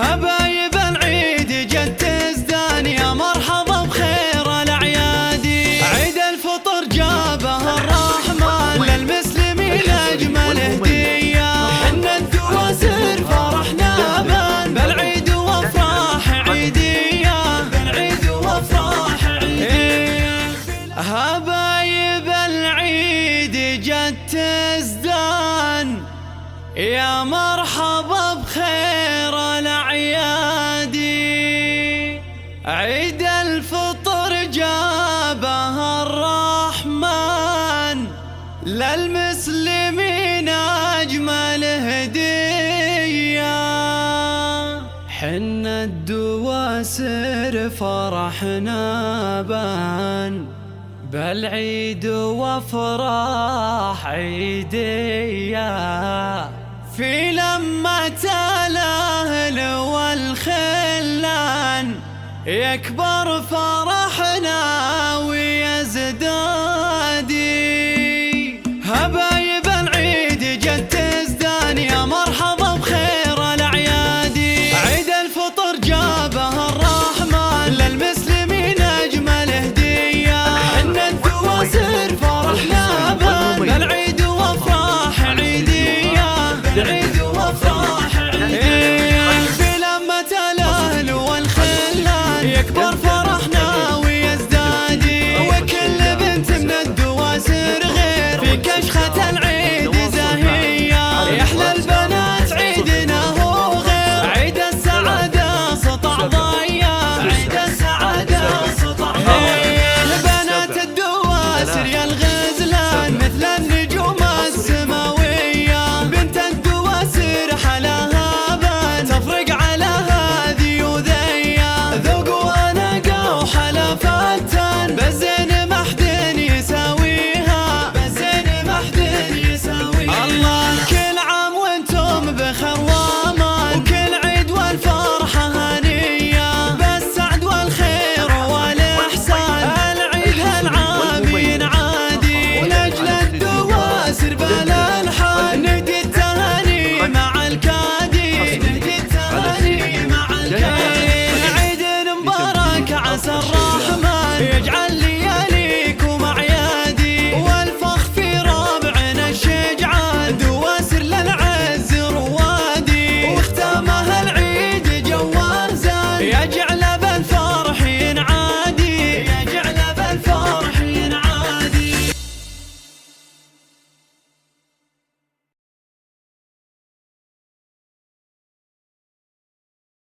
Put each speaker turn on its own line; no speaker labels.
حبايب العيد جت تزدان، يا مرحبا بخير الأعياد. عيد الفطر جابه الرحمن للمسلمين أجمل هدية. حنا الدواسر فرحنا بالعيد وافراح عيدية، بالعيد وافراح عيدية. حبايب العيد جت تزدان، يا مرحبا بخير الأعياد. عيد الفطر جابه الرحمن للمسلمين أجمل هدية. حنا الدواسر فرحنا بالعيد وافراح عيدية. في لمة الأهل والخلان يكبر فرحنا